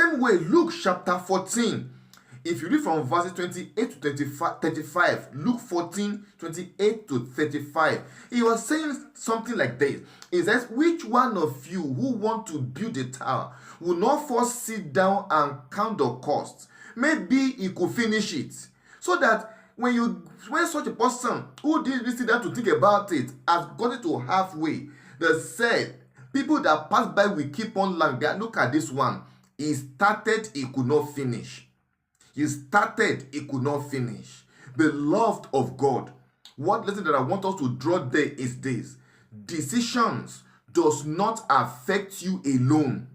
same way, Luke chapter 14, if you read from verses 28 to 35, Luke 14, 28 to 35, he was saying something like this. He says, which one of you who want to build a tower will not first sit down and count the cost? Maybe he could finish it. So that when such a person who didn't sit down to think about it has got it to halfway, they said, people that pass by will keep on laughing. Look at this one. He started, he could not finish. He started, he could not finish. Beloved of God, what lesson that I want us to draw there is this. Decisions does not affect you alone.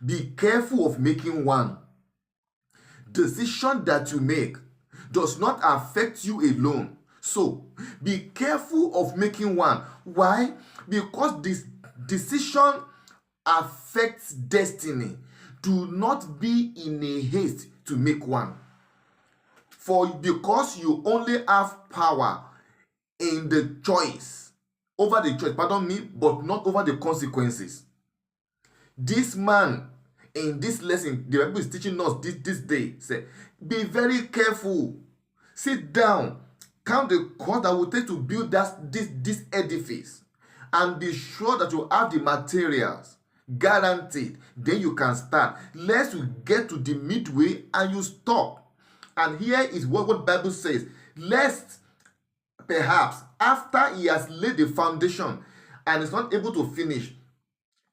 Be careful of making one. Decision that you make does not affect you alone. So, be careful of making one. Why? Because this decision affects destiny. Do not be in a haste to make one. Because you only have power in the choice, over the choice, but not over the consequences. This man, in this lesson, the Bible is teaching us this day, say, be very careful. Sit down, count the cost that will take to build this edifice, and be sure that you have the materials guaranteed. Then you can start. Lest you get to the midway and you stop. And here is what the Bible says. Lest perhaps after he has laid the foundation and is not able to finish,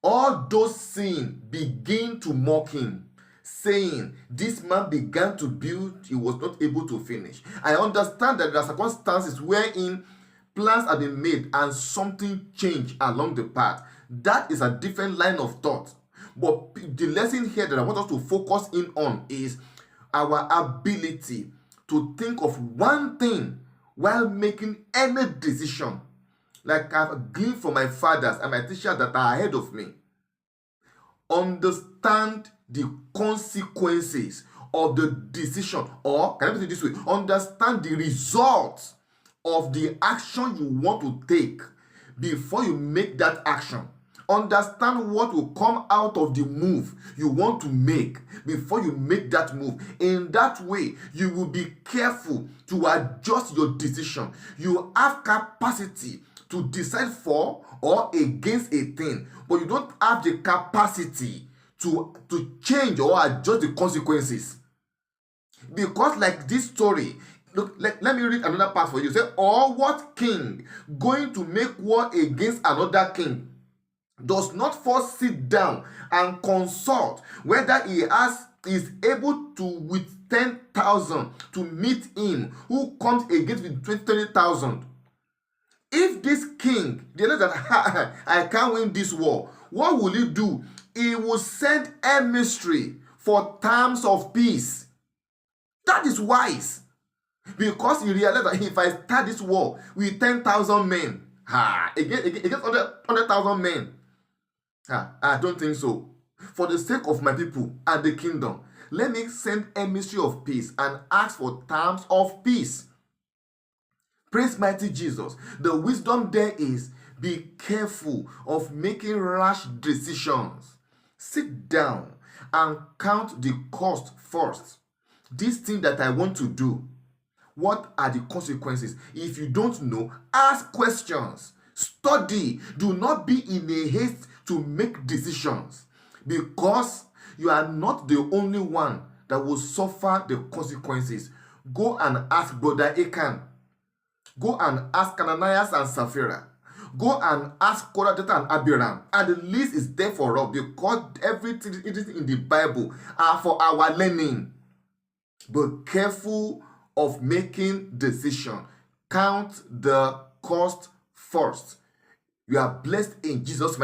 all those seeing begin to mock him, saying, this man began to build, he was not able to finish. I understand that there are circumstances wherein plans have been made and something changed along the path. That is a different line of thought. But the lesson here that I want us to focus in on is our ability to think of one thing while making any decision. Like I've gleaned from my fathers and my teachers that are ahead of me. Understand the consequences of the decision, or can I put it this way? Understand the results of the action you want to take before you make that action. Understand what will come out of the move you want to make before you make that move. In that way, you will be careful to adjust your decision. You have capacity to decide for or against a thing, but you don't have the capacity to change or adjust the consequences. Because like this story, look, let me read another part for you. Say, or what king going to make war against another king does not first sit down and consult whether he is able to with 10,000 to meet him who comes against with 20,000. If this king realizes that I can't win this war, what will he do? He will send emissary for terms of peace. That is wise. Because he realized that if I start this war with 10,000 men, against 100,000 men, I don't think so. For the sake of my people and the kingdom, let me send emissary of peace and ask for terms of peace. Praise mighty Jesus. The wisdom there is, be careful of making rash decisions. Sit down and count the cost first. This thing that I want to do, what are the consequences? If you don't know, ask questions. Study. Do not be in a haste to make decisions, because you are not the only one that will suffer the consequences. Go and ask Brother Achan. Go and ask Ananias and Sapphira. Go and ask Korah, Dathan, and Abiram. And the list is there for us, because everything in the Bible are for our learning. Be careful of making decisions. Count the cost first. You are blessed in Jesus' name.